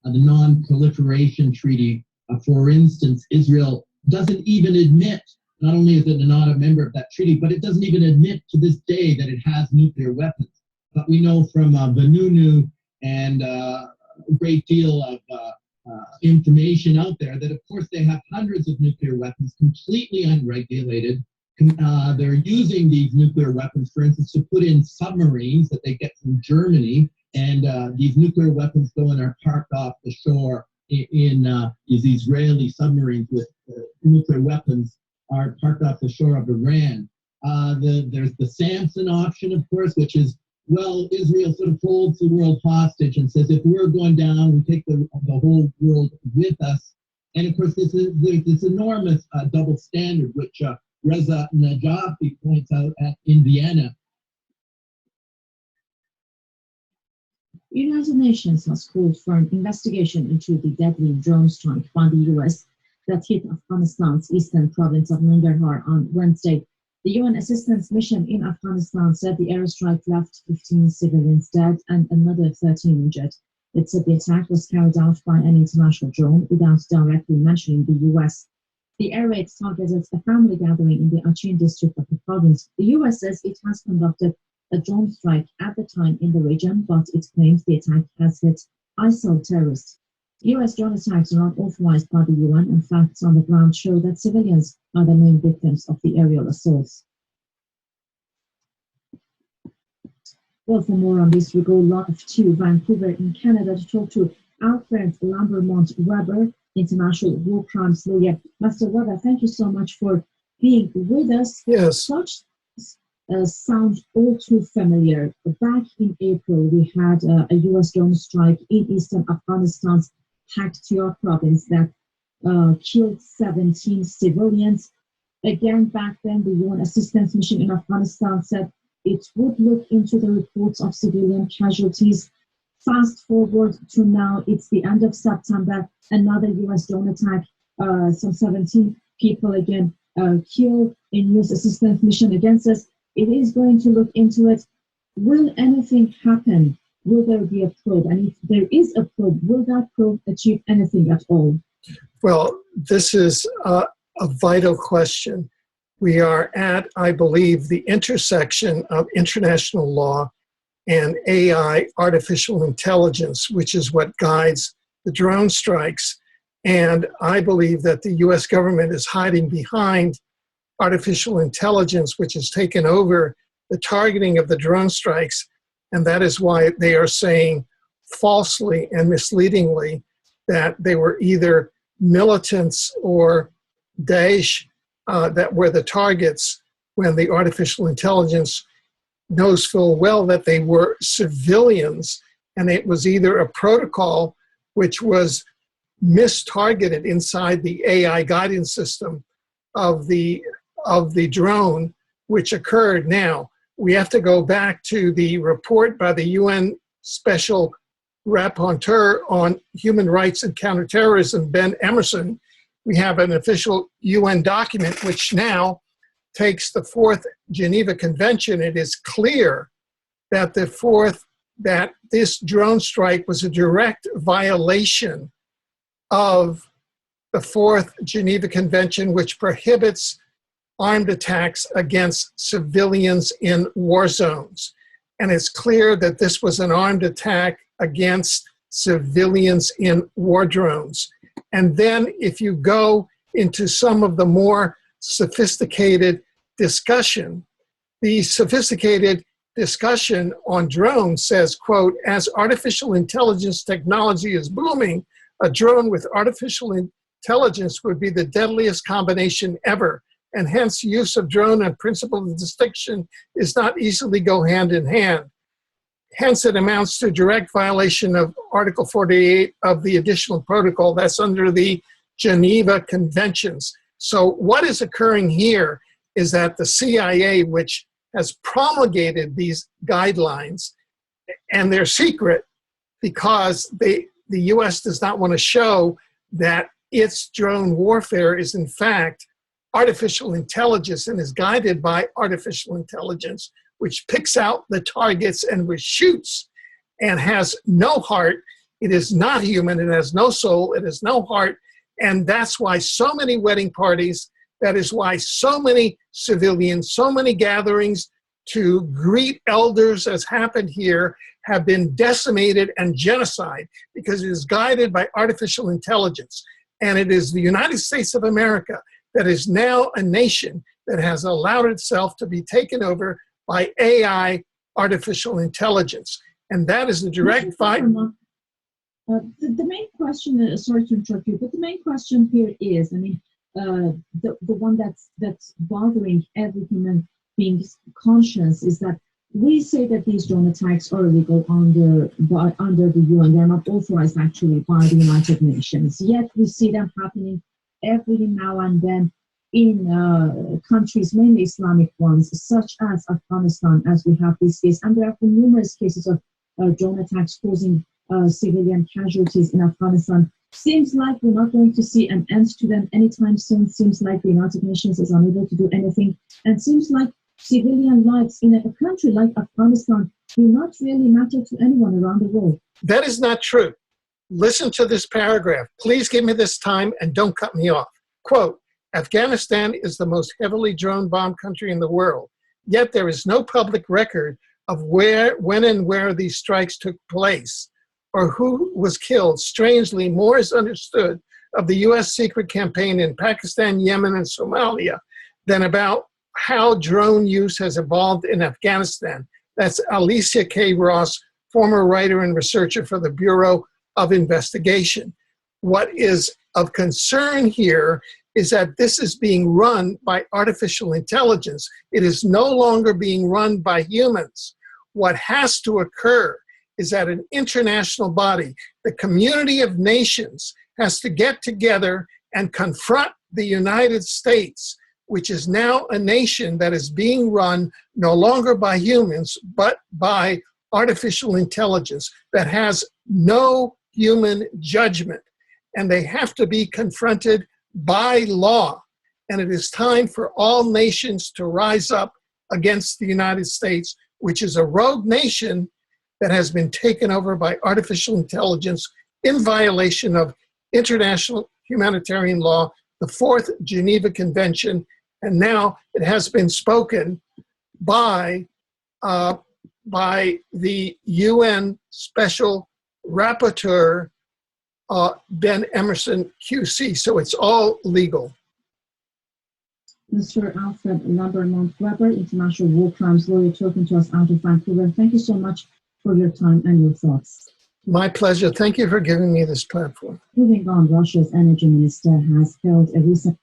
the Non-Proliferation Treaty. For instance, Israel doesn't even admit, not only is it not a member of that treaty, but it doesn't even admit to this day that it has nuclear weapons. But we know from Vanunu and a great deal of information out there that, of course, they have hundreds of nuclear weapons, completely unregulated. They're using these nuclear weapons, for instance, to put in submarines that they get from Germany, and these nuclear weapons go and are parked off the shore in these Israeli submarines with nuclear weapons are parked off the shore of Iran. There's the Samson option, of course, which is, well, Israel sort of holds the world hostage and says, if we're going down, we take the whole world with us. And of course, there's this enormous double standard, which Reza Najafi points out in Vienna. The United Nations has called for an investigation into the deadly drone strike by the US that hit Afghanistan's eastern province of Nangarhar on Wednesday. The UN assistance mission in Afghanistan said the airstrike left 15 civilians dead and another 13 injured. It said the attack was carried out by an international drone without directly mentioning the US. The air raid targeted a family gathering in the Achin district of the province. The US says it has conducted a drone strike at the time in the region, but it claims the attack has hit ISIL terrorists. US drone attacks are not authorized by the UN, and facts on the ground show that civilians are the main victims of the aerial assaults. Well, for more on this, we go live to Vancouver in Canada to talk to Alfred Lambremont Webre, international war crimes lawyer. Master Weber, thank you so much for being with us. Yes. Such sounds all too familiar. Back in April, we had a U.S. drone strike in eastern Afghanistan's Paktia province that killed 17 civilians. Again, back then, the UN assistance mission in Afghanistan said it would look into the reports of civilian casualties. Fast forward to now, it's the end of September, another U.S. drone attack, some 17 people again killed in U.S. assistance mission against us. It is going to look into it. Will anything happen? Will there be a probe? And if there is a probe, will that probe achieve anything at all? Well, this is a vital question. We are at, I believe, the intersection of international law and AI, artificial intelligence, which is what guides the drone strikes. And I believe that the US government is hiding behind artificial intelligence, which has taken over the targeting of the drone strikes. And that is why they are saying falsely and misleadingly that they were either militants or Daesh that were the targets, when the artificial intelligence knows full well that they were civilians, and it was either a protocol which was mistargeted inside the AI guidance system of the drone, which occurred. Now, we have to go back to the report by the UN Special Rapporteur on Human Rights and Counterterrorism, Ben Emerson. We have an official UN document which now takes the Fourth Geneva Convention. It is clear that that this drone strike was a direct violation of the Fourth Geneva Convention, which prohibits armed attacks against civilians in war zones. And it's clear that this was an armed attack against civilians in war drones. And then if you go into some of the more sophisticated discussion, the sophisticated discussion on drones says, quote, as artificial intelligence technology is booming, a drone with artificial intelligence would be the deadliest combination ever. And hence use of drone and principle of distinction is not easily go hand in hand. Hence it amounts to direct violation of Article 48 of the additional protocol that's under the Geneva Conventions. So what is occurring here is that the CIA, which has promulgated these guidelines, and they're secret because the US does not want to show that its drone warfare is in fact artificial intelligence and is guided by artificial intelligence, which picks out the targets and which shoots and has no heart It is not human. It has no soul. It has no heart. And that's why so many wedding parties, that is why so many civilians, so many gatherings to greet elders, as happened here, have been decimated and genocide, because it is guided by artificial intelligence. And it is the United States of America that is now a nation that has allowed itself to be taken over by AI, artificial intelligence. And that is the direct fight. The main question, sorry to interrupt you, but the main question here is, I mean, the one that's bothering every human being's conscience is that we say that these drone attacks are illegal under the UN. They're not authorized actually by the United Nations. Yet we see them happening every now and then in countries, mainly Islamic ones, such as Afghanistan, as we have this case. And there have been numerous cases of drone attacks causing civilian casualties in Afghanistan. Seems like we're not going to see an end to them anytime soon. Seems like the United Nations is unable to do anything. And seems like civilian lives in a country like Afghanistan do not really matter to anyone around the world. That is not true. Listen to this paragraph. Please give me this time and don't cut me off. Quote, Afghanistan is the most heavily drone bombed country in the world. Yet there is no public record of where, when and where these strikes took place or who was killed. Strangely, more is understood of the U.S. secret campaign in Pakistan, Yemen, and Somalia than about how drone use has evolved in Afghanistan. That's Alicia K. Ross, former writer and researcher for the Bureau of Investigation. What is of concern here is that this is being run by artificial intelligence. It is no longer being run by humans. What has to occur is that an international body, the community of nations, has to get together and confront the United States, which is now a nation that is being run no longer by humans, but by artificial intelligence that has no human judgment. And they have to be confronted by law. And it is time for all nations to rise up against the United States, which is a rogue nation that has been taken over by artificial intelligence in violation of international humanitarian law, the Fourth Geneva Convention, and now it has been spoken by the UN Special Rapporteur, Ben Emerson QC. So it's all legal. Mr. Alfred Lambremont Webre, international war crimes lawyer, talking to us out of Vancouver. Thank you so much for your time and your thoughts. My pleasure. Thank you for giving me this platform. Moving on, Russia's energy minister has held a recent